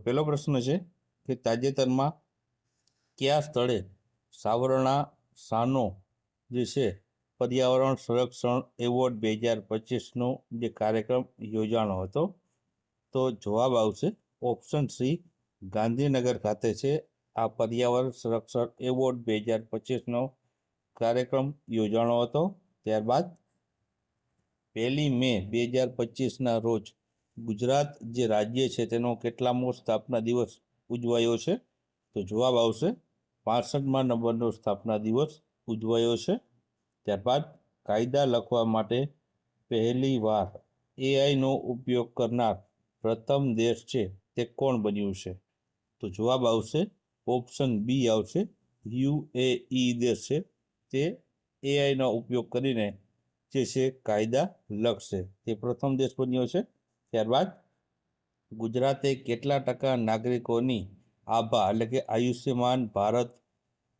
પહેલો પ્રશ્ન છે કે તાજેતરમાં કયા સ્થળે સાવરણા સાનો જે છે પર્યાવરણ સંરક્ષણ એવોર્ડ 2025નો જે કાર્યક્રમ યોજાનો હતો? તો જવાબ આવશે ઓપ્શન સી, ગાંધીનગર ખાતે છે આ પર્યાવરણ સંરક્ષણ એવોર્ડ 2025નો કાર્યક્રમ યોજાનો હતો. ત્યારબાદ 1 મે 2025ના રોજ ગુજરાત જે રાજ્ય છે તેનો કેટલામો સ્થાપના દિવસ ઉજવાયો છે? તો જવાબ આવશે 65મા નંબરનો સ્થાપના દિવસ ઉજવાયો છે. ત્યારબાદ કાયદા લખવા માટે પહેલી વાર એઆઈનો ઉપયોગ કરનાર પ્રથમ દેશ છે તે કોણ બન્યું છે? તો જવાબ આવશે ઓપ્શન બી આવશે, યુએઈ દેશ છે તે એઆઈનો ઉપયોગ કરીને જે છે કાયદા લખશે તે પ્રથમ દેશ બન્યો છે. ત્યારબાદ ગુજરાતે કેટલા ટકા નાગરિકોની આભા એટલે કે આયુષ્યમાન ભારત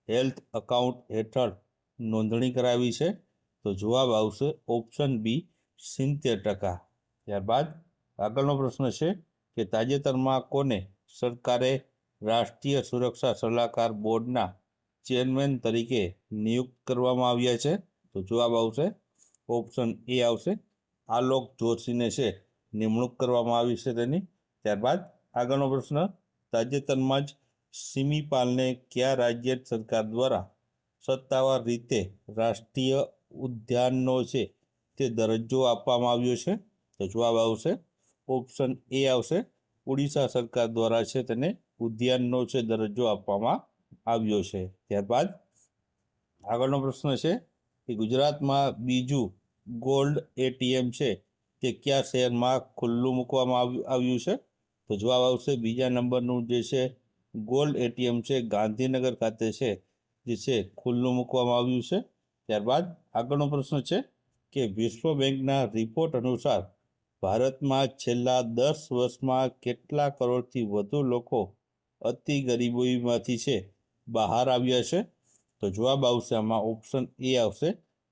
હેલ્થ એકાઉન્ટ હેઠળ નોંધણી કરાવી છે? તો જવાબ આવશે ઓપ્શન બી 70%. ત્યારબાદ આગળનો પ્રશ્ન છે કે તાજેતરમાં કોને સરકારે રાષ્ટ્રીય સુરક્ષા સલાહકાર બોર્ડના ચેરમેન તરીકે નિયુક્ત કરવામાં આવ્યા છે? તો જવાબ આવશે ઓપ્શન એ આવશે, આલોક જોશીને છે નિમણૂક કરવામાં આવી છે તેની. ત્યારબાદ આગળનો પ્રશ્ન, તાજેતરમાં જ સિમીપાલને કયા રાજ્ય સરકાર દ્વારા સત્તાવાર રીતે રાષ્ટ્રીય ઉદ્યાનનો છે તે દરજ્જો આપવામાં આવ્યો છે? તો જવાબ આવશે ઓપ્શન એ આવશે, ઓડિશા સરકાર દ્વારા છે તેને ઉદ્યાનનો છે દરજ્જો આપવામાં આવ્યો છે. ત્યારબાદ આગળનો પ્રશ્ન છે કે ગુજરાતમાં બીજું ગોલ્ડ એટીએમ છે તે કયા શહેરમાં ખુલ્લું મૂકવામાં આવ્યું છે? તો જવાબ આવશે બીજા નંબરનું જે છે ગોલ્ડ એટીએમ છે ગાંધીનગર ખાતે છે જે છે ખુલ્લું મૂકવામાં આવ્યું છે. ત્યારબાદ આગળનો પ્રશ્ન છે કે વિશ્વ બેંકના રિપોર્ટ અનુસાર ભારતમાં છેલ્લા 10 વર્ષમાં કેટલા કરોડથી વધુ લોકો અતિ ગરીબીમાંથી છે બહાર આવ્યા છે? તો જવાબ આવશે આમાં ઓપ્શન એ આવશે,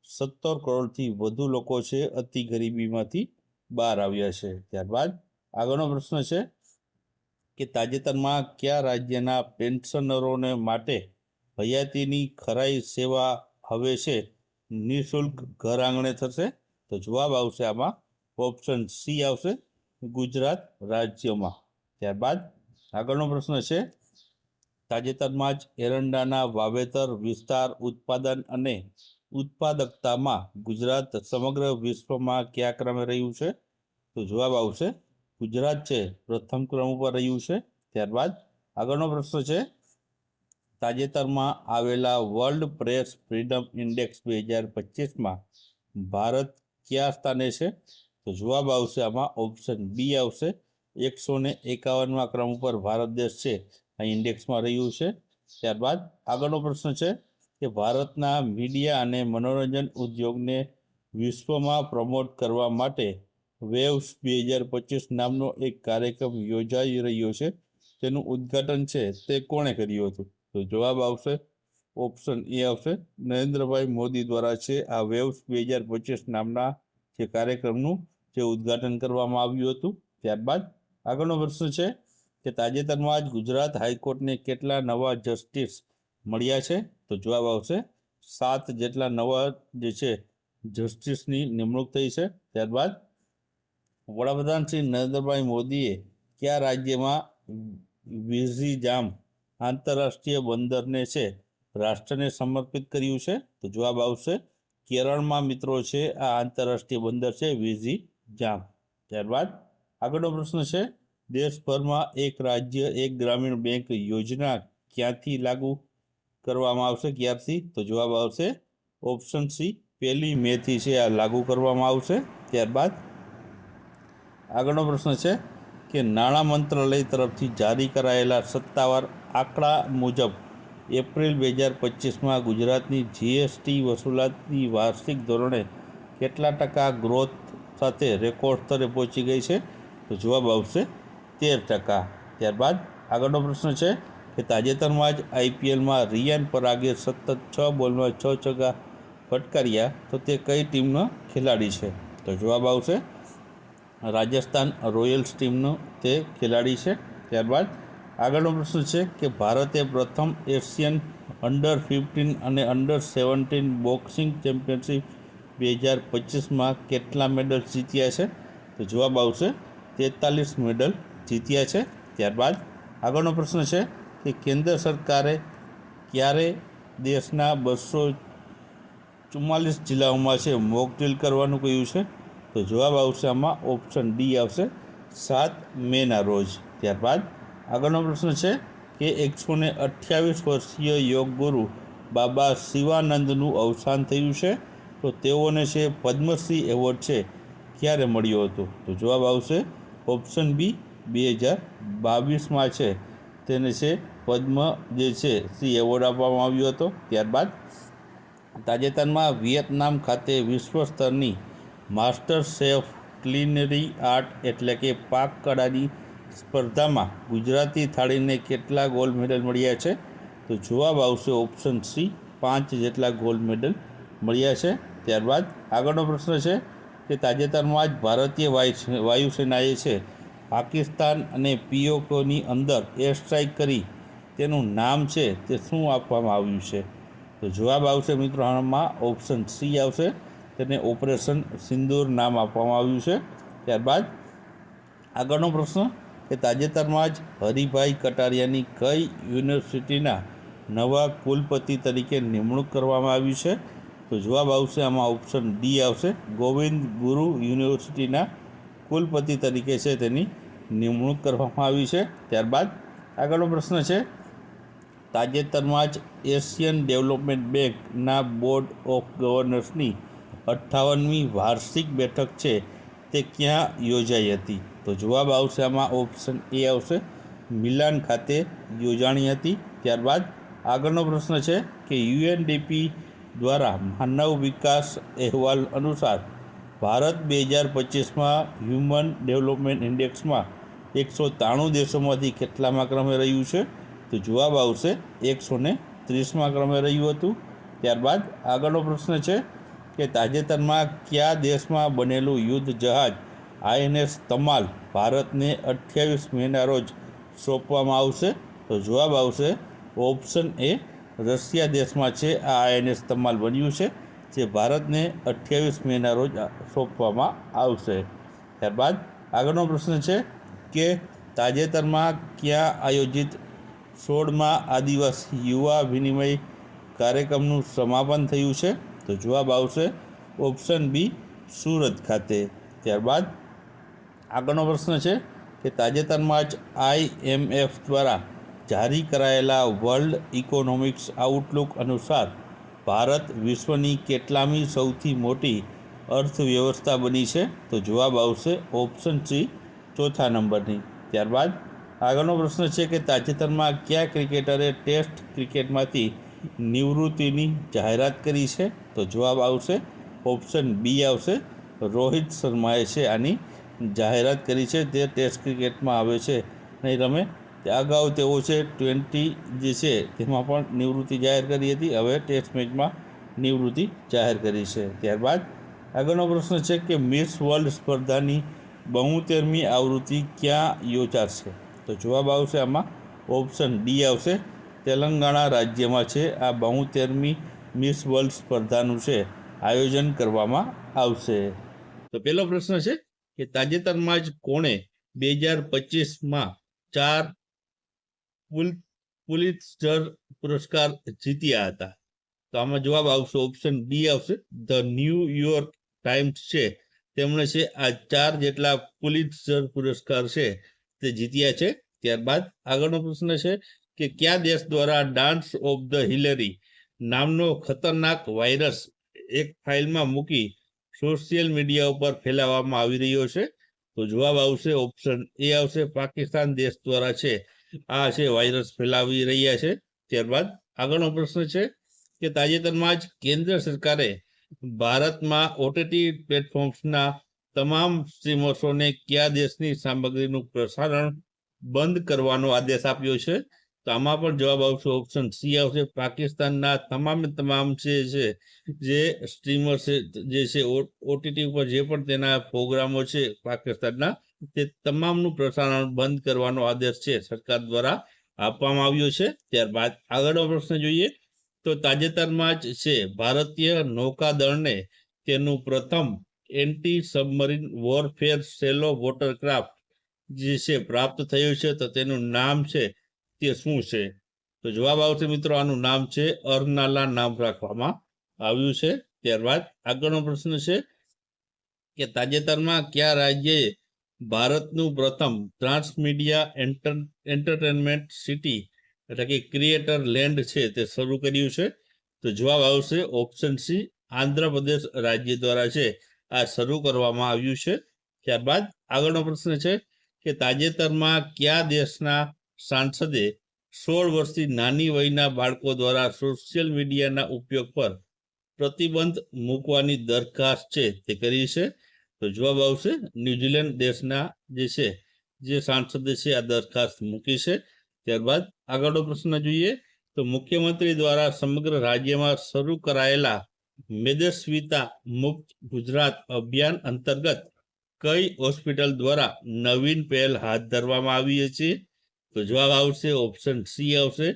17 કરોડથી વધુ લોકો છે અતિ ગરીબીમાંથી બહાર આવ્યા છે. ત્યારબાદ આગળનો પ્રશ્ન છે કે તાજેતરમાં કયા રાજ્યના પેન્શનરોને માટે હયાતીની ખરાઈ સેવા હવે છે નિઃશુલ્ક ઘર આંગણે થશે? તો જવાબ આવશે આમાં ઓપ્શન સી આવશે, ગુજરાત રાજ્યમાં. ત્યારબાદ આગળનો પ્રશ્ન છે તાજેતરમાં જ એરંડાના વાવેતર, વિસ્તાર, ઉત્પાદન અને ઉત્પાદકતામાં ગુજરાત સમગ્ર વિશ્વમાં કયા ક્રમે રહ્યું છે? તો જવાબ આવશે ગુજરાત છે પ્રથમ ક્રમ ઉપર રહ્યું છે. ત્યારબાદ આગળનો પ્રશ્ન છે તાજેતરમાં આવેલા વર્લ્ડ પ્રેસ ફ્રીડમ ઇન્ડેક્સ 2025માં ભારત કયા સ્થાને છે? તો જવાબ આવશે આમાં ઓપ્શન બી આવશે, 151મા ક્રમ ઉપર ભારત દેશ છે આ ઇન્ડેક્સમાં રહ્યું છે. ત્યારબાદ આગળનો પ્રશ્ન છે કે ભારતના મીડિયા અને મનોરંજન ઉદ્યોગને વિશ્વમાં પ્રમોટ કરવા માટે વેવ્સ 2025 નામનો એક કાર્યક્રમ યોજાઈ રહ્યો છે, તેનું ઉદ્ઘાટન છે તે કોણે કર્યું હતું? તો જવાબ આવશે ઓપ્શન એ આવશે, નરેન્દ્રભાઈ મોદી દ્વારા છે આ વેવ્સ 2025 નામના જે કાર્યક્રમનું જે ઉદ્ઘાટન કરવામાં આવ્યું હતું. ત્યારબાદ આગળનો પ્રશ્ન છે કે તાજેતરમાં જ ગુજરાત હાઈકોર્ટને કેટલા નવા જસ્ટિસ મળ્યા છે? તો જવાબ આવશે 7 જેટલા નવા જે છે જસ્ટિસની નિમણૂક થઈ છે. ત્યારબાદ વડાપ્રધાન શ્રી નરેન્દ્રભાઈ મોદીએ કયા રાજ્યમાં વિઝીજામ આંતરરાષ્ટ્રીય બંદરને છે રાષ્ટ્રને સમર્પિત કર્યું છે? તો જવાબ આવશે કેરળમાં મિત્રો છે આ આંતરરાષ્ટ્રીય બંદર છે વિઝીજામ. ત્યારબાદ આગળનો પ્રશ્ન છે દેશભરમાં એક રાજ્ય એક ગ્રામીણ બેંક યોજના ક્યાંથી લાગુ કરવામાં આવશે, ક્યારથી? તો જવાબ આવશે ઓપ્શન સી, 1 મેથી છે આ લાગુ કરવામાં આવશે. ત્યારબાદ આગળનો પ્રશ્ન છે કે નાણાં મંત્રાલય તરફથી જારી કરાયેલા સત્તાવાર આંકડા મુજબ એપ્રિલ 2025માં ગુજરાતની જીએસટી વસૂલાતની વાર્ષિક ધોરણે કેટલા ટકા ગ્રોથ સાથે રેકોર્ડ સ્તરે પહોંચી ગઈ છે? તો જવાબ આવશે 13%. ત્યારબાદ આગળનો પ્રશ્ન છે કે તાજેતરમાં જ આઈપીએલમાં રિયાન પરાગે સતત 6 બોલમાં 6 છગ્ગા ફટકાર્યા તો તે કઈ ટીમનો ખેલાડી છે? તો જવાબ આવશે રાજસ્થાન રોયલ્સ ટીમનો તે ખેલાડી છે. ત્યારબાદ આગળનો પ્રશ્ન છે કે ભારતે પ્રથમ એશિયન અંડર-15 અને અંડર-17 બોક્સિંગ ચેમ્પિયનશિપ 2025માં કેટલા મેડલ જીત્યા છે? તો જવાબ આવશે 43 મેડલ જીત્યા છે. ત્યારબાદ આગળનો પ્રશ્ન છે કે કેન્દ્ર સરકારે ક્યારે દેશના 244 જિલ્લાઓમાં છે મોક ડ્રીલ કરવાનું કહ્યું છે? તો જવાબ આવશે આમાં ઓપ્શન ડી આવશે 7 મેના રોજ. ત્યારબાદ આગળનો પ્રશ્ન છે કે 128 વર્ષીય યોગ ગુરુ બાબા શિવાનંદનું અવસાન થયું છે, તો તેઓને છે પદ્મશ્રી એવોર્ડ છે ક્યારે મળ્યો હતો? તો જવાબ આવશે ઓપ્શન બી 2022માં છે તેને છે પદ્મ જે છે શ્રી એવોર્ડ આપવામાં આવ્યો હતો. ત્યારબાદ તાજેતરમાં વિયેતનામ ખાતે વિશ્વ સ્તરની માસ્ટર શેફ ક્લિનરી આર્ટ એટલે કે પાક કળાની સ્પર્ધામાં ગુજરાતી થાળીને કેટલા ગોલ્ડ મેડલ મળ્યા છે? તો જવાબ આવશે ઓપ્શન સી 5 જેટલા ગોલ્ડ મેડલ મળ્યા છે. ત્યારબાદ આગળનો પ્રશ્ન છે કે તાજેતરમાં જ ભારતીય વાયુસેનાએ છે પાકિસ્તાન અને પીઓકેની અંદર એર સ્ટ્રાઇક કરી તેનું નામ છે તે શું આપવામાં આવ્યું છે? તો જવાબ આવશે મિત્રો આમાં ઓપ્શન સી આવશે, તેને ઓપરેશન સિંદૂર નામ આપવામાં આવ્યું છે. ત્યારબાદ આગળનો પ્રશ્ન કે તાજેતરમાં જ હરિભાઈ કટારિયાની કઈ યુનિવર્સિટીના નવા કુલપતિ તરીકે નિમણૂક કરવામાં આવી છે? તો જવાબ આવશે આમાં ઓપ્શન ડી આવશે, ગોવિંદ ગુરુ યુનિવર્સિટીના કુલપતિ તરીકે છે તેની નિમણૂક કરવામાં આવી છે. ત્યારબાદ આગળનો પ્રશ્ન છે તાજેતરમાં જ એશિયન ડેવલપમેન્ટ બેંકના બોર્ડ ઓફ ગવર્નર્સની 58મી વાર્ષિક બેઠક છે તે ક્યાં યોજાઈ હતી? તો જવાબ આવશે આમાં ઓપ્શન એ આવશે, મિલાન ખાતે યોજાણી હતી. ત્યારબાદ આગળનો પ્રશ્ન છે કે યુએનડીપી દ્વારા માનવ વિકાસ અહેવાલ અનુસાર ભારત 2025માં હ્યુમન ડેવલપમેન્ટ ઇન્ડેક્સમાં 193 દેશોમાંથી કેટલામાં ક્રમે રહ્યું છે? તો જવાબ આવશે 130માં ક્રમે રહ્યું હતું. ત્યારબાદ આગળનો પ્રશ્ન છે કે તાજેતરમાં કયા દેશમાં બનેલું યુદ્ધ જહાજ INS તમાલ ભારતને 28 મેના રોજ સોંપવામાં આવશે? તો જવાબ આવશે ઓપ્શન એ, રશિયા દેશમાં છે આ INS તમાલ બન્યું છે જે ભારતને 28 મેના રોજ સોંપવામાં આવશે. ત્યારબાદ આગળનો પ્રશ્ન છે કે તાજેતરમાં ક્યાં આયોજિત 16મા આદિવાસી યુવા વિનિમય કાર્યક્રમનું સમાપન થયું છે? તો જવાબ આવશે ઓપ્શન બી, સુરત ખાતે. ત્યારબાદ આગળનો પ્રશ્ન છે કે તાજેતરમાં જ IMF દ્વારા જારી કરાયેલા વર્લ્ડ ઇકોનોમિક્સ આઉટલુક અનુસાર ભારત વિશ્વની કેટલામી સૌથી મોટી અર્થવ્યવસ્થા બની છે? તો જવાબ આવશે ઓપ્શન સી, 4થા નંબરની. ત્યારબાદ આગળનો પ્રશ્ન છે કે તાજેતરમાં કયા ક્રિકેટરે ટેસ્ટ ક્રિકેટમાંથી નિવૃત્તિની જાહેરાત કરી છે? તો જવાબ આવશે ઓપ્શન બી આવશે, રોહિત શર્માએ છે આની જાહેરાત કરી છે. તે ટેસ્ટ ક્રિકેટમાં આવે છે નહીં રમે. અગાઉ તેઓ છે 20 જે છે તેમાં પણ નિવૃત્તિ જાહેર કરી હતી, હવે ટેસ્ટ મેચમાં નિવૃત્તિ જાહેર કરી છે. ત્યારબાદ આગળનો પ્રશ્ન છે કે મિસ વર્લ્ડ સ્પર્ધાની 72મી આવૃત્તિ ક્યાં યોજાશે? તો જવાબ આવશે આમાં ઓપ્શન ડી આવશે, તેલંગાણા રાજ્યમાં છે આ 72મી મિસ વર્લ્ડ સ્પર્ધાનું છે આયોજન કરવામાં આવશે. તો પહેલો પ્રશ્ન છે કે તાજેતરમાં જ કોણે 2025માં 4 પુલિત્ઝર પુરસ્કાર જીત્યા હતા? તો આમાં જવાબ આવશે ઓપ્શન ડી આવશે, ધ ન્યૂયોર્ક ટાઈમ્સ છે તેમણે છે આ 4 જેટલા પુલિત્ઝર પુરસ્કાર છે તે જીત્યા છે. ત્યારબાદ આગળનો પ્રશ્ન છે કે કયા દેશ દ્વારા ડાન્સ ઓફ ધ હિલેરી નામનો ખતરનાક વાયરસ એક ફાઇલમાં મૂકી સોશિયલ મીડિયા ઉપર ફેલાવવામાં આવી રહ્યો છે? તો જવાબ આવશે ઓપ્શન એ આવશે, પાકિસ્તાન દેશ દ્વારા છે આ છે વાયરસ ફેલાવી રહ્યા છે. ત્યારબાદ આગળનો પ્રશ્ન છે કે તાજેતરમાં જ કેન્દ્ર સરકારે ભારતમાં OTT પ્લેટફોર્મ્સના તમામ સ્ટ્રીમર્સોને કયા દેશની સામગ્રીનું પ્રસારણ બંધ કરવાનો આદેશ આપ્યો છે? તો આમાં પણ જવાબ આવશે ઓપ્શન સી આવશે, પાકિસ્તાનના તમામ જે સ્ટ્રીમર્સ જે છે OTT ઉપર જે પણ તેના પ્રોગ્રામો છે પાકિસ્તાનના તે તમામનું પ્રસારણ બંધ કરવાનો આદેશ છે સરકાર દ્વારા આપવામાં આવ્યો છે. ત્યારબાદ આગળનો પ્રશ્ન જોઈએ તો તાજેતરમાં જ છે ભારતીય નૌકાદળને તેનું પ્રથમ એન્ટી સબમરીન વોરફેર સેલો વોટરક્રાફ્ટ જે છે પ્રાપ્ત થયું છે, તો તેનું નામ છે તે શું છે? તો જવાબ આવશે મિત્રો, આનું નામ છે અર્નાલા નામ રાખવામાં આવ્યું છે. ત્યારબાદ આગળનો પ્રશ્ન છે કે તાજેતરમાં કયા રાજ્યએ ભારતનું પ્રથમ ટ્રાન્સમીડિયા એન્ટરટેનમેન્ટ સિટી એટલે કે ક્રિએટર લેન્ડ છે તે શરૂ કર્યું છે? તો જવાબ આવશે ઓપ્શન સી, આંધ્રપ્રદેશ રાજ્ય દ્વારા છે આ શરૂ કરવામાં આવ્યું છે. ત્યારબાદ આગળનો પ્રશ્ન છે કે તાજેતરમાં કયા દેશના સાંસદે 16 વર્ષથી નાની વયના બાળકો દ્વારા સોશિયલ મીડિયાના ઉપયોગ પર પ્રતિબંધ મૂકવાની દરખાસ્ત છે તે કરી છે? તો જવાબ આવશે ન્યુઝીલેન્ડ દેશના જે સાંસદે છે આ દરખાસ્ત મૂકી છે. ત્યારબાદ આગળનો પ્રશ્ન જોઈએ તો મુખ્યમંત્રી દ્વારા સમગ્ર રાજ્યમાં શરૂ કરાયેલા મેદસ્વીતા મુક્ત ગુજરાત અભિયાન અંતર્ગત કઈ હોસ્પિટલ દ્વારા નવીન પહેલ હાથ ધરવામાં આવી છે? તો જવાબ આવશે ઓપ્શન સી આવશે,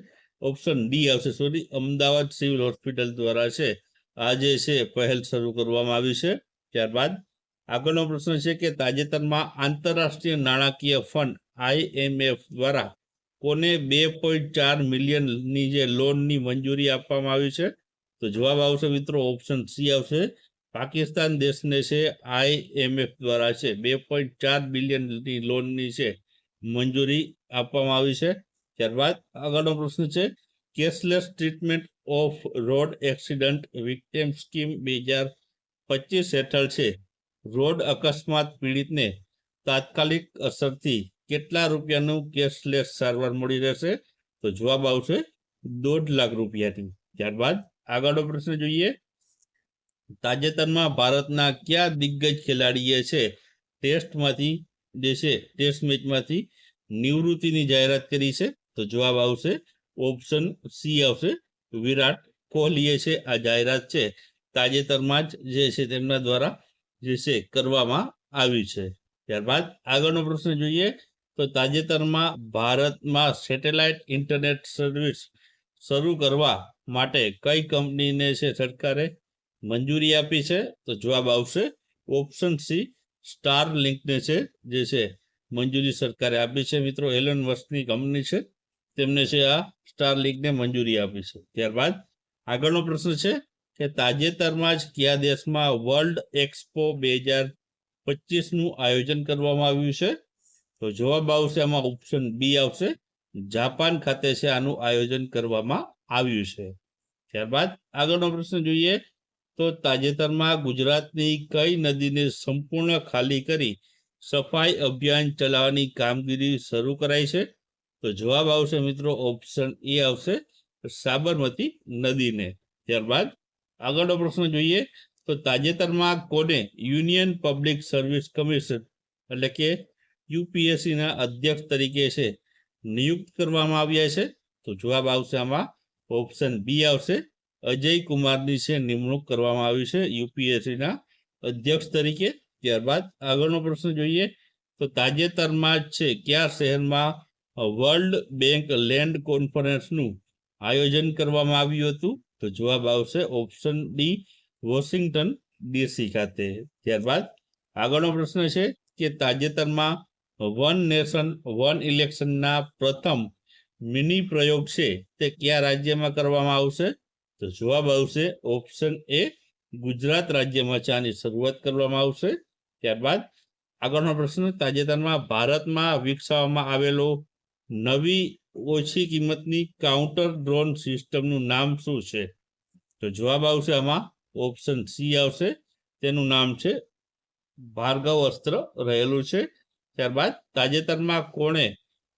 ઓપ્શન ડી આવશે સોરી, અમદાવાદ સિવિલ હોસ્પિટલ દ્વારા છે આ જે છે પહેલ શરૂ કરવામાં આવી છે. ત્યારબાદ આગળનો પ્રશ્ન છે કે તાજેતરમાં આંતરરાષ્ટ્રીય નાણાકીય ફંડ IMF દ્વારા કોને 2.4 મિલિયનની જે લોનની મંજૂરી આપવામાં આવી છે? તો જવાબ આવશે મિત્રો ઓપ્શન સી આવશે, પાકિસ્તાન દેશને છે IMF દ્વારા છે 2.4 બિલિયનની લોનની છે મંજૂરી આપવામાં આવી છે. ત્યારબાદ આગળનો પ્રશ્ન છે cashless treatment off road accident victim scheme 2025 હેઠળ છે રોડ અકસ્માત પીડિતને તાત્કાલિક અસરથી કેટલા રૂપિયાનું કેશલેસ સારવાર મળી રહેશે? તો જવાબ આવશે 1.5 લાખ રૂપિયાની. ત્યારબાદ આગળનો પ્રશ્ન જોઈએ તાજેતરમાં ભારતના કયા દિગ્ગજ ખેલાડીએ છે ટેસ્ટ મેચમાંથી નિવૃત્તિની જાહેરાત કરી છે? તો જવાબ આવશે ઓપ્શન સી આવશે, વિરાટ કોહલીએ છે આ જાહેરાત છે તાજેતરમાં જ જે છે તેમના દ્વારા જે છે કરવામાં આવી છે. ત્યારબાદ આગળનો પ્રશ્ન જોઈએ તો તાજેતરમાં ભારતમાં સેટેલાઇટ ઇન્ટરનેટ સર્વિસ શરૂ કરવા માટે કઈ કંપનીને છે સરકારે મંજૂરી આપી છે? તો જવાબ આવશે ઓપ્શન સી, સ્ટાર લિંકને છે જે છે મંજૂરી સરકારે આપી છે. મિત્રો એલન મસ્કની કંપની છે તેમને છે આ સ્ટાર લિંકને મંજૂરી આપી છે. ત્યારબાદ આગળનો પ્રશ્ન છે કે તાજેતરમાં જ કયા દેશમાં વર્લ્ડ એક્સપો 2025નું આયોજન કરવામાં આવ્યું છે? તો જવાબ આવશે આમાં ઓપ્શન બી આવશે, જાપાન ખાતે છે આનું આયોજન કરવામાં આવ્યું છે. ત્યારબાદ આગળનો પ્રશ્ન જોઈએ તો તાજેતરમાં ગુજરાતની કઈ નદીને સંપૂર્ણ ખાલી કરી સફાઈ અભિયાન ચલાવવાની કામગીરી શરૂ કરાઈ છે? તો જવાબ આવશે મિત્રો ઓપ્શન એ આવશે, સાબરમતી નદીને. ત્યારબાદ આગળનો પ્રશ્ન જોઈએ તો તાજેતરમાં કોને યુનિયન પબ્લિક સર્વિસ કમિશન એટલે કે UPSCના અધ્યક્ષ તરીકે છે નિયુક્ત કરવામાં આવ્યા છે? તો જવાબ આવશે આમાં ઓપ્શન બી આવશે, અજય કુમારની છે નિમણૂક કરવામાં આવી છે UPSCના અધ્યક્ષ તરીકે. ત્યારબાદ આગળનો પ્રશ્ન જોઈએ તો તાજેતરમાં જ છે કયા શહેરમાં વર્લ્ડ બેંક લેન્ડ કોન્ફરન્સનું આયોજન કરવામાં આવ્યું હતું? તો જવાબ આવશે ઓપ્શન ડી, વોશિંગ્ટન DC ખાતે. ત્યારબાદ આગળનો પ્રશ્ન છે કે તાજેતરમાં વન નેશન વન ઇલેક્શનના પ્રથમ મિની પ્રયોગ છે તે કયા રાજ્યમાં કરવામાં આવશે? તો જવાબ આવશે ઓપ્શન એ, ગુજરાત રાજ્યમાં છે આની શરૂઆત કરવામાં આવશે. ત્યારબાદ આગળનો પ્રશ્ન તાજેતરમાં ભારતમાં વિકસાવવામાં આવેલો નવી ઓછી કિંમતની કાઉન્ટર ડ્રોન સિસ્ટમનું નામ શું છે? તો જવાબ આવશે આમાં ઓપ્શન સી આવશે, તેનું નામ છે ભાર્ગવ અસ્ત્ર રહેલું છે. ત્યારબાદ તાજેતરમાં કોણે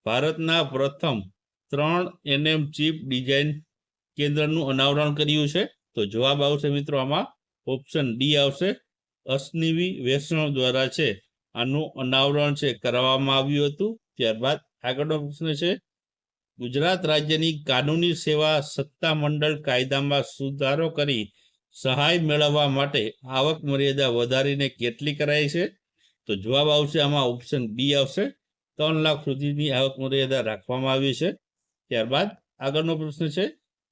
ભારતના પ્રથમ 3nm ચિપ ડિઝાઇન કેન્દ્રનું અનાવરણ કર્યું છે? તો જવાબ આવશે મિત્રો આમાં ઓપ્શન ડી આવશે, અશ્નિવી વૈષ્ણવ દ્વારા છે આનું અનાવરણ છે કરાવવામાં આવ્યું હતું. ત્યારબાદ આગળનો પ્રશ્ન છે ગુજરાત રાજ્યની કાનૂની સેવા સત્તા મંડળ કાયદામાં સુધારો કરી સહાય મેળવવા માટે આવક મર્યાદા વધારીને કેટલી કરાઈ છે? તો તો જવાબ આવશે આમાં ઓપ્શન બી આવશે. 3 લાખ સુધીની આવક મર્યાદા રાખવામાં આવી છે. ત્યારબાદ આગળનો પ્રશ્ન છે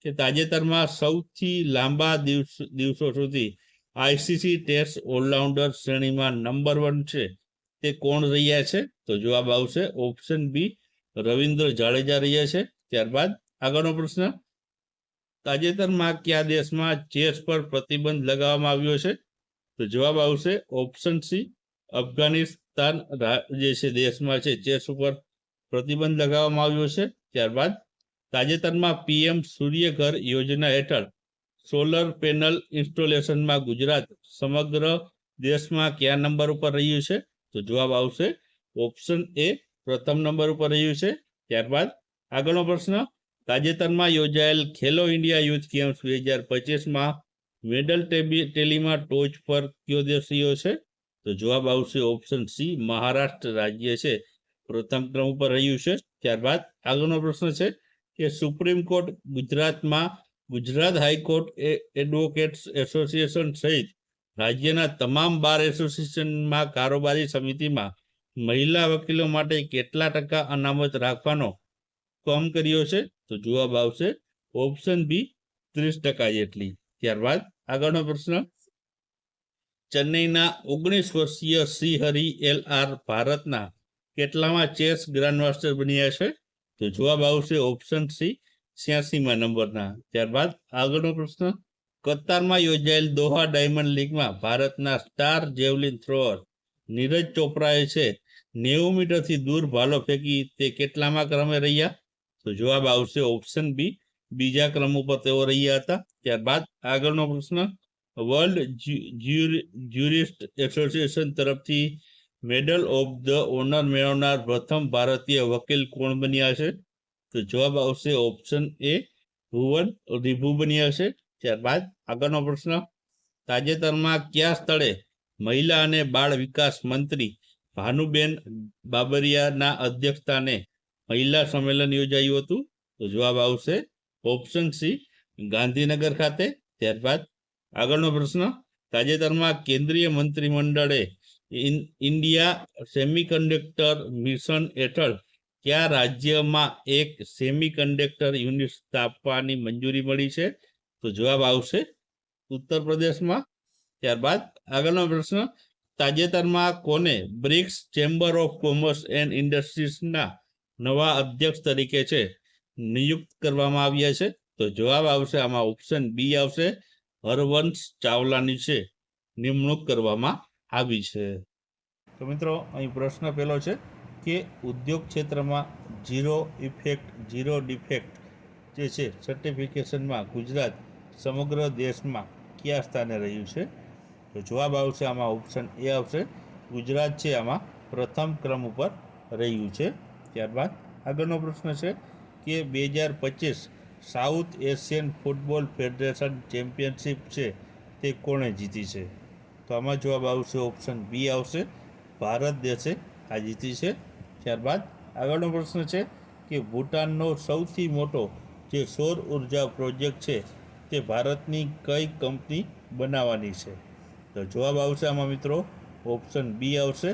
કે તાજેતરમાં સૌથી લાંબા દિવસો સુધી આઈસીસી ટેસ્ટ ઓલરાઉન્ડર શ્રેણીમાં નંબર 1 છે તે કોણ રહ્યા છે? તો જવાબ આવશે ઓપ્શન બી રવિન્દ્ર જાડેજા રહ્યા છે. ત્યારબાદ આગળનો પ્રશ્ન, તાજેતરમાં કયા દેશમાં ચેસ પર પ્રતિબંધ લગાવવામાં આવ્યો છે? તો જવાબ આવશે ઓપ્શન સી અફઘાનિસ્તાન જે છે દેશમાં છે ચેસ ઉપર પ્રતિબંધ લગાવવામાં આવ્યો છે. ત્યારબાદ તાજેતરમાં પીએમ સૂર્યઘર યોજના હેઠળ સોલર પેનલ ઇન્સ્ટોલેશનમાં ગુજરાત સમગ્ર દેશમાં કયા નંબર ઉપર રહ્યું છે? તો જવાબ આવશે ઓપ્શન એ પ્રથમ નંબર ઉપર રહ્યું છે. ત્યારબાદ આગળનો પ્રશ્ન, તાજેતરમાં યોજાયેલ ખેલો ઇન્ડિયા યુથ ગેમ્સ 2025માં મેડલ ટેલીમાં ટોચ પર કયો દેશ રહ્યો છે? તો જવાબ આવશે ઓપ્શન સી મહારાષ્ટ્ર રાજ્ય છે પ્રથમ ક્રમ ઉપર રહ્યું છે. ત્યારબાદ આગળનો પ્રશ્ન છે કે સુપ્રીમ કોર્ટ ગુજરાતમાં ગુજરાત હાઈકોર્ટ એડવોકેટ્સ એસોસિએશન સહિત રાજ્યના તમામ બાર એસોસિએશનમાં કારોબારી સમિતિમાં મહિલા વકીલો માટે કેટલા ટકા અનામત રાખવાનો હુકમ કર્યો છે? તો જવાબ આવશે ઓપ્શન બી 30% જેટલી. ત્યારબાદ આગળનો પ્રશ્ન, ચેન્નઈના 19 વર્ષીય શ્રીહરિ એલ.આર. ભારતના કેટલામાં ચેસ ગ્રાન્ડમાસ્ટર બન્યા છે? તો જવાબ આવશે ઓપ્શન સી 86મા નંબરના. ત્યારબાદ આગળનો પ્રશ્ન, કતારમાં યોજાયેલ દોહા ડાયમંડ લીગમાં ભારતના સ્ટાર જેવલિન થ્રોઅર નીરજ ચોપરાએ છે 90 મીટરથી દૂર ભાલો ફેંકી તે કેટલામાં ક્રમે રહ્યા? તો જવાબ આવશે ઓપ્શન બી બીજા ક્રમ ઉપર તેઓ રહ્યા હતા. ત્યારબાદ આગળનો પ્રશ્ન, વર્લ્ડ જ્યુરિસ્ટ એસોસિએશન તરફથી મેડલ ઓફ ધ ઓનર મેળવનાર પ્રથમ ભારતીય વકીલ કોણ બન્યા છે? તો જવાબ આવશે ઓપ્શન એ ભુવન રિભુ બન્યા છે. ત્યારબાદ આગળનો પ્રશ્ન, તાજેતરમાં કયા સ્થળે મહિલા અને બાળ વિકાસ મંત્રી ભાનુબેન બાબરિયાના અધ્યક્ષસ્થાને મહિલા સંમેલન યોજાયું હતું? તો જવાબ આવશે ઓપ્શન સી ગાંધીનગર ખાતે. ત્યારબાદ આગળનો પ્રશ્ન, તાજેતરમાં કેન્દ્રીય મંત્રીમંડળે ઇન્ડિયા સેમિકન્ડક્ટર મિશન હેઠળ કયા રાજ્યમાં એક સેમિકન્ડક્ટર યુનિટ સ્થાપવાની મંજૂરી મળી છે? તો જવાબ આવશે ઉત્તર પ્રદેશમાં. ત્યારબાદ આગળનો પ્રશ્ન, તાજેતરમાં કોને BRICS chamber of commerce and ઇન્ડસ્ટ્રીઝના નવા અધ્યક્ષ તરીકે છે નિયુક્ત કરવામાં આવ્યા છે? તો જવાબ આવશે આમાં ઓપ્શન બી આવશે હરવંશ ચાવલાની છે નિમણૂક કરવામાં આવી છે. તો મિત્રો અહીં પ્રશ્ન પહેલો છે કે ઉદ્યોગ ક્ષેત્રમાં ઝીરો ઇફેક્ટ ઝીરો ડિફેક્ટ જે છે સર્ટિફિકેશનમાં ગુજરાત સમગ્ર દેશમાં કયા સ્થાને રહ્યું છે? તો જવાબ આવશે આમાં ઓપ્શન એ આવશે ગુજરાત છે આમાં પ્રથમ ક્રમ ઉપર રહ્યું છે. ત્યારબાદ આગળનો પ્રશ્ન છે કે 2025 south Asian football federation championship છે તે કોણે જીતી છે? તો આમાં જવાબ આવશે ઓપ્શન બી આવશે ભારત દેશે આ જીતી છે. ત્યારબાદ આગળનો પ્રશ્ન છે કે ભૂટાનનો સૌથી મોટો જે સૌર ઉર્જા પ્રોજેક્ટ છે તે ભારતની કઈ કંપની બનાવવાની છે? તો જવાબ આવશે આમાં મિત્રો ઓપ્શન બી આવશે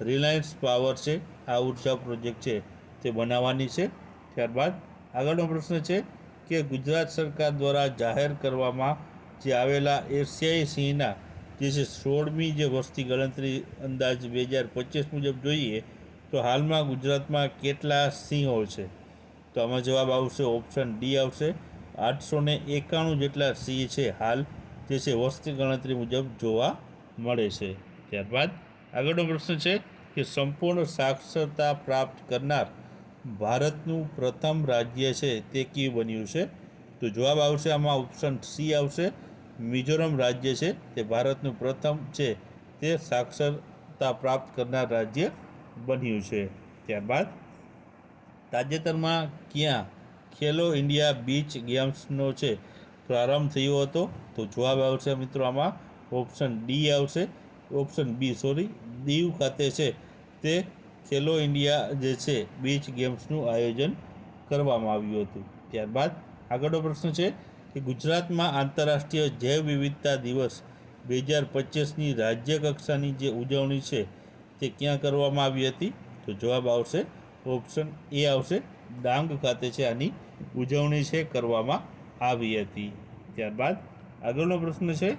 રિલાયન્સ પાવર છે આ ઉર્જા પ્રોજેક્ટ છે તે બનાવવાની છે. ત્યારબાદ આગળનો પ્રશ્ન છે કે ગુજરાત સરકાર દ્વારા જાહેર કરવામાં જે આવેલા એશિયાઈ સિંહના જે છે 16મી જે વસ્તી ગણતરી અંદાજ 2025 મુજબ જોઈએ તો હાલમાં ગુજરાતમાં કેટલા સિંહો છે? તો આમાં જવાબ આવશે ઓપ્શન ડી આવશે 891 જેટલા સિંહ છે હાલ જે છે વસ્તી ગણતરી મુજબ જોવા મળે છે. ત્યારબાદ આગળનો પ્રશ્ન છે કે સંપૂર્ણ સાક્ષરતા પ્રાપ્ત કરનાર ભારતનું પ્રથમ રાજ્ય છે તે કયું બન્યું છે? તો જવાબ આવશે આમાં ઓપ્શન સી આવશે મિઝોરમ રાજ્ય છે તે ભારતનું પ્રથમ છે તે સાક્ષરતા પ્રાપ્ત કરનાર રાજ્ય બન્યું છે. ત્યારબાદ તાજેતરમાં ક્યાં ખેલો ઇન્ડિયા બીચ ગેમ્સનો છે પ્રારંભ થયો હતો? તો જવાબ આવશે મિત્રો આમાં ઓપ્શન ડી આવશે ઓપ્શન બી દીવ ખાતે છે તે ખેલો ઇન્ડિયા જે છે બીચ ગેમ્સનું આયોજન કરવામાં આવ્યું હતું. ત્યારબાદ આગળનો પ્રશ્ન છે કે ગુજરાતમાં આંતરરાષ્ટ્રીય જૈવ વિવિધતા દિવસ 2025ની રાજ્ય કક્ષાની જે ઉજવણી છે તે ક્યાં કરવામાં આવી હતી? તો જવાબ આવશે ઓપ્શન એ આવશે ડાંગ ખાતે છે આની ઉજવણી છે કરવામાં આવી હતી. ત્યારબાદ આગળનો પ્રશ્ન છે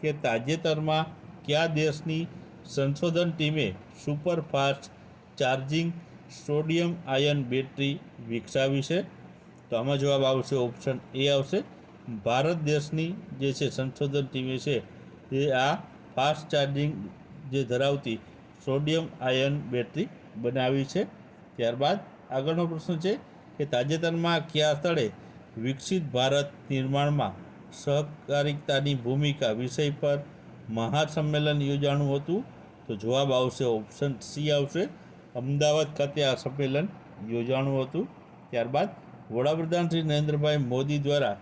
કે તાજેતરમાં કયા દેશની સંશોધન ટીમે superfast charging sodium ion battery વિકસાવી છે? તો આમાં જવાબ આવશે ઓપ્શન એ આવશે ભારત દેશની જે છે સંશોધન ટીમે છે તે આ ફાસ્ટ ચાર્જિંગ જે ધરાવતી સોડિયમ આયન બેટરી બનાવી છે. ત્યારબાદ આગળનો પ્રશ્ન છે કે તાજેતરમાં કયા સ્થળે વિકસિત ભારત નિર્માણમાં સહકારિતાની ભૂમિકા વિષય પર મહાસંમેલન યોજાણું હતું? તો જવાબ આવશે ઓપ્શન સી આવશે અમદાવાદ ખાતે આ સંમેલન યોજાણું હતું. ત્યારબાદ વડાપ્રધાન શ્રી નરેન્દ્રભાઈ મોદી દ્વારા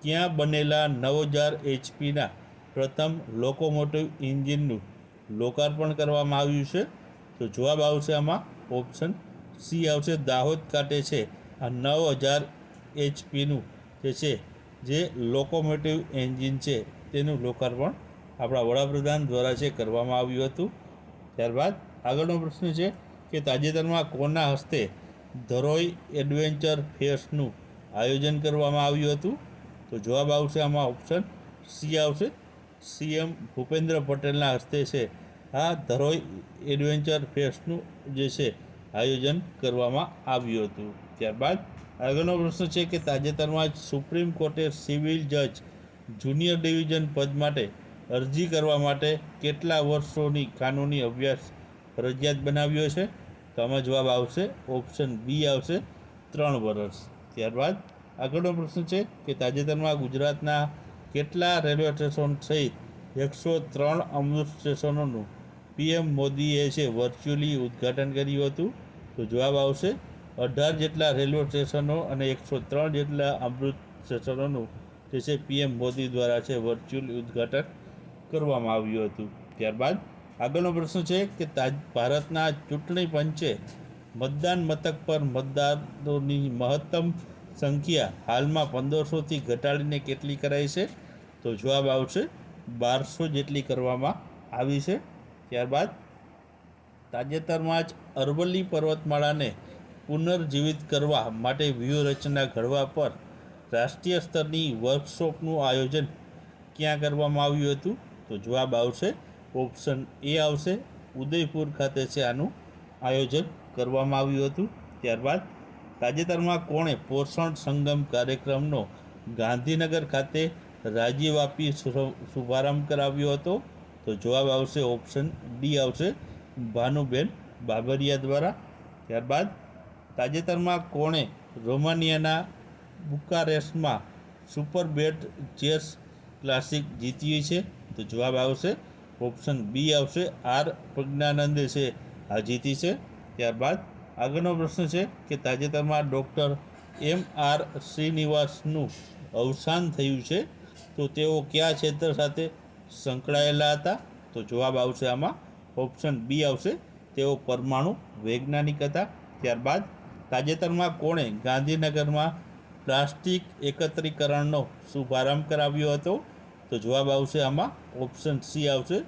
ક્યાં બનેલા 9000 HPના પ્રથમ લોકોમોટિવ એન્જિનનું લોકાર્પણ કરવામાં આવ્યું છે? તો જવાબ આવશે આમાં ઓપ્શન સી આવશે દાહોદ ખાતે છે આ 9000 HPનું જે છે જે લોકોમોટિવ એન્જિન છે તેનું લોકાર્પણ આપણા વડાપ્રધાન દ્વારા છે કરવામાં આવ્યું હતું. ત્યારબાદ આગળનો પ્રશ્ન છે કે તાજેતરમાં કોના હસ્તે ધરોઈ એડવેન્ચર ફેસ્ટનું આયોજન કરવામાં આવ્યું હતું? તો જવાબ આવશે આમાં ઓપ્શન સી આવશે CM ભૂપેન્દ્ર પટેલના હસ્તે છે આ ધરોઈ એડવેન્ચર ફેસ્ટનું જે છે આયોજન કરવામાં આવ્યું હતું. ત્યારબાદ આગળનો પ્રશ્ન છે કે તાજેતરમાં જ સુપ્રીમ કોર્ટે સિવિલ જજ જુનિયર ડિવિઝન પદ માટે અરજી કરવા માટે કેટલા વર્ષોની કાનૂની અભ્યાસ ફરજિયાત બનાવ્યો છે? તો આમાં જવાબ આવશે ઓપ્શન બી આવશે 3 વર્ષ. ત્યારબાદ આગળનો પ્રશ્ન છે કે તાજેતરમાં ગુજરાતના કેટલા રેલવે સ્ટેશન સહિત 103 અમૃત સ્ટેશનોનું PM મોદીએ છે વર્ચ્યુઅલી ઉદ્ઘાટન કર્યું હતું? તો જવાબ આવશે 18 જેટલા રેલવે સ્ટેશનો અને 103 જેટલા અમૃત સ્ટેશનોનું જે છે PM મોદી દ્વારા છે વર્ચ્યુઅલી ઉદ્ઘાટન કરવામાં આવ્યું હતું. ત્યારબાદ આગળનો પ્રશ્ન છે કે ભારતના ચૂંટણી પંચે મતદાન મથક પર મતદારોની મહત્તમ સંખ્યા હાલમાં 1500થી ઘટાડીને કેટલી કરાઈ છે? તો જવાબ આવશે 1200 જેટલી કરવામાં આવી છે. ત્યારબાદ તાજેતરમાં જ અરવલ્લી પર્વતમાળાને પુનર્જીવિત કરવા માટે વ્યૂહરચના ઘડવા પર રાષ્ટ્રીય સ્તરની વર્કશોપનું આયોજન ક્યાં કરવામાં આવ્યું હતું? તો જવાબ આવશે ઓપ્શન એ આવશે ઉદયપુર ખાતે છે આનું આયોજન કરવામાં આવ્યું હતું. ત્યારબાદ તાજેતરમાં કોણે પોષણ સંગમ કાર્યક્રમનો ગાંધીનગર ખાતે રાજ્યવ્યાપી શુભારંભ કરાવ્યો હતો? તો જવાબ આવશે ઓપ્શન ડી આવશે ભાનુબેન બાબરિયા દ્વારા. ત્યારબાદ તાજેતરમાં કોણે રોમાનિયાના બુકારેસ્ટમાં સુપરબેટ ચેસ ક્લાસિક જીતી છે? તો જવાબ આવશે ઓપ્શન બી આવશે આર પ્રજ્ઞાનંદે છે આ જીતી છે. ત્યારબાદ આગળનો પ્રશ્ન છે કે તાજેતરમાં ડૉક્ટર MR શ્રીનિવાસનું અવસાન થયું છે તો તેઓ કયા ક્ષેત્ર સાથે સંકળાયેલા હતા? તો જવાબ આવશે આમાં ઓપ્શન બી આવશે તેઓ પરમાણુ વૈજ્ઞાનિક હતા. ત્યારબાદ તાજેતરમાં કોણે ગાંધીનગરમાં પ્લાસ્ટિક એકત્રીકરણનો શુભારંભ કરાવ્યો હતો? તો જવાબ આવશે આમાં ઓપ્શન સી આવશે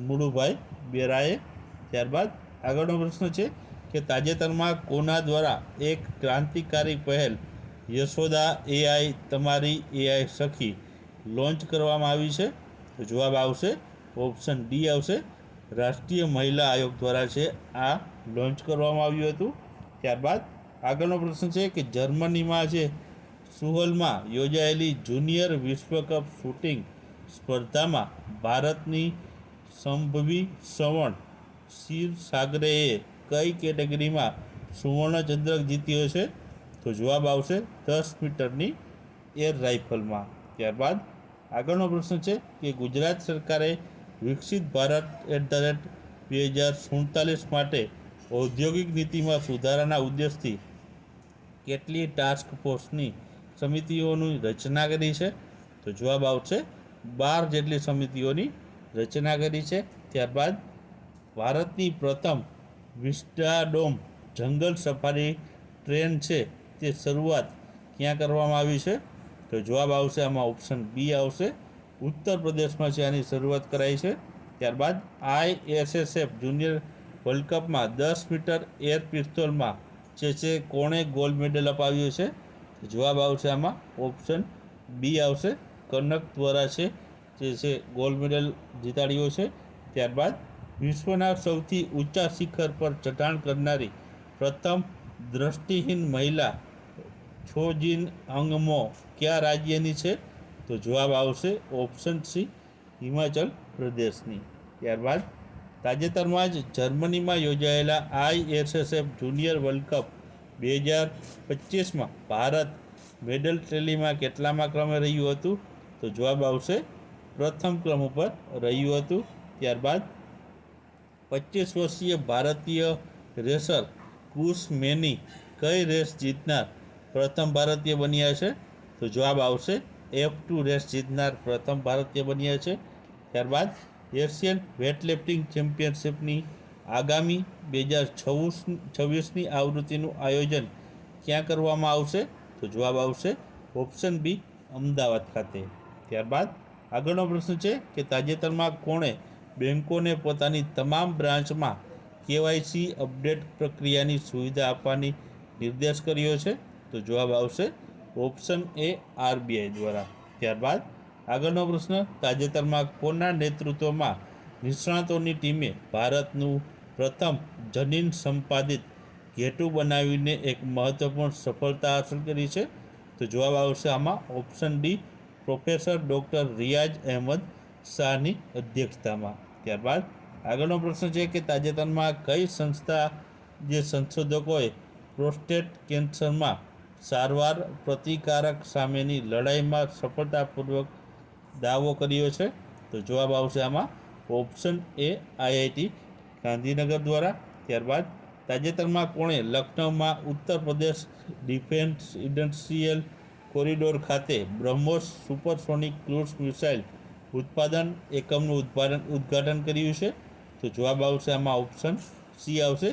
મુળુભાઈ બેરાએ. ત્યારબાદ આગળનો પ્રશ્ન છે કે તાજેતરમાં કોના દ્વારા એક ક્રાંતિકારી પહેલ યશોદા AI તમારી AI સખી લોન્ચ કરવામાં આવી છે? તો જવાબ આવશે ઓપ્શન ડી આવશે રાષ્ટ્રીય મહિલા આયોગ દ્વારા છે આ લોન્ચ કરવામાં આવ્યું હતું. ત્યારબાદ આગળનો પ્રશ્ન છે કે જર્મનીમાં છે સુહલમાં યોજાયેલી જુનિયર વિશ્વકપ શૂટિંગ સ્પર્ધામાં ભારતની સંભવી સવર્ણ ક્ષીરસાગરેએ કઈ કેટેગરીમાં સુવર્ણચંદ્રક જીત્યો છે? તો જવાબ આવશે 10 મીટરની એર રાઇફલમાં. ત્યારબાદ આગળનો પ્રશ્ન છે કે ગુજરાત સરકારે વિકસિત ભારત @2047 માટે ઔદ્યોગિક નીતિમાં સુધારાના ઉદ્દેશથી કેટલી ટાસ્ક ફોર્સની સમિતિઓની રચના કરી છે? તો જવાબ આવશે 12 જેટલી સમિતિઓની રચના કરી છે. ત્યારબાદ ભારતની પ્રથમ વિસ્ટાડોમ જંગલ સફારી ટ્રેન છે તે શરૂઆત ક્યાં કરવામાં આવી છે? તો જવાબ આવશે આમાં ઓપ્શન બી આવશે ઉત્તર પ્રદેશમાં છે આની શરૂઆત કરાઈ છે. ત્યારબાદ ISSF જુનિયર વર્લ્ડ કપમાં 10 મીટર એર પિસ્તોલમાં જે છે કોણે ગોલ્ડ મેડલ અપાવ્યો છે? જવાબ આવશે આમાં ઓપ્શન બી આવશે, કનક દ્વારા છે ગોલ્ડ મેડલ જીતાડ્યો છે. ત્યારબાદ વિશ્વના સૌથી ઊંચા શિખર પર ચઢાણ કરનારી પ્રથમ દ્રષ્ટિહીન મહિલા છોજિન અંગમો કયા રાજ્યની છે? તો જવાબ આવશે ઓપ્શન સી, હિમાચલ પ્રદેશની. ત્યારબાદ તાજેતરમાં જ જર્મનીમાં યોજાયેલા ISSF જુનિયર વર્લ્ડ કપ 2025માં ભારત મેડલ ટેલીમાં કેટલામાં ક્રમે રહ્યું હતું? તો જવાબ આવશે પ્રથમ ક્રમ ઉપર રહ્યું હતું. ત્યારબાદ 25 વર્ષીય ભારતીય રેસર કુશ મેની કઈ રેસ જીતનાર પ્રથમ ભારતીય બન્યા છે? તો જવાબ આવશે F2 રેસ જીતનાર પ્રથમ ભારતીય બન્યા છે. ત્યારબાદ એશિયન વેટલિફ્ટિંગ ચેમ્પિયનશિપની આગામી 2026ની આવૃત્તિનું આયોજન ક્યાં કરવામાં આવશે? તો જવાબ આવશે ઓપ્શન બી, અમદાવાદ ખાતે. ત્યારબાદ આગળનો પ્રશ્ન છે કે તાજેતરમાં કોણે બેંકોને પોતાની તમામ બ્રાન્ચમાં KYC અપડેટ પ્રક્રિયાની સુવિધા આપવાની નિર્દેશ કર્યો છે? તો જવાબ આવશે ઓપ્શન એ, RBI દ્વારા. ત્યારબાદ આગળનો પ્રશ્ન, તાજેતરમાં કોના નેતૃત્વમાં નિષ્ણાતોની ટીમે ભારતનું પ્રથમ જનીન સંપાદિત ઘેટું બનાવીને એક મહત્વપૂર્ણ સફળતા હાંસલ કરી છે? તો જવાબ આવશે આમાં ઓપ્શન ડી, પ્રોફેસર ડૉક્ટર રિયાઝ અહેમદ શાહની અધ્યક્ષતામાં. ત્યારબાદ આગળનો પ્રશ્ન છે કે તાજેતરમાં કઈ સંસ્થા જે સંશોધકોએ પ્રોસ્ટેટ કેન્સરમાં સારવાર પ્રતિકારક સામેની લડાઈમાં સફળતાપૂર્વક દાવો કર્યો છે? તો જવાબ આવશે આમાં ઓપ્શન એ, IIT ગાંધીનગર દ્વારા. ત્યારબાદ તાજેતરમાં કોણે લખનૌમાં Uttar Pradesh defence industrial corridor ખાતે બ્રહ્મોસ સુપરસોનિક ક્રૂઝ મિસાઇલ ઉત્પાદન એકમનું ઉદ્ઘાટન કર્યું છે? તો જવાબ આવશે આમાં ઓપ્શન સી આવશે,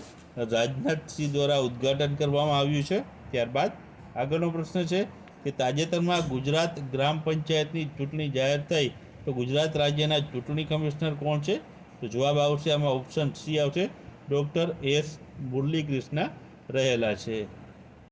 રાજનાથસિંહ દ્વારા ઉદ્ઘાટન કરવામાં આવ્યું છે. ત્યારબાદ આગળનો પ્રશ્ન છે કે તાજેતરમાં ગુજરાત ગ્રામ પંચાયતની ચૂંટણી જાહેર થઈ તો ગુજરાત રાજ્યના ચૂંટણી કમિશનર કોણ છે? તો જવાબ આવશે આમાં ઓપ્શન સી આવશે, ડૉક્ટર એસ મુરલીકૃષ્ણ રહેલા છે.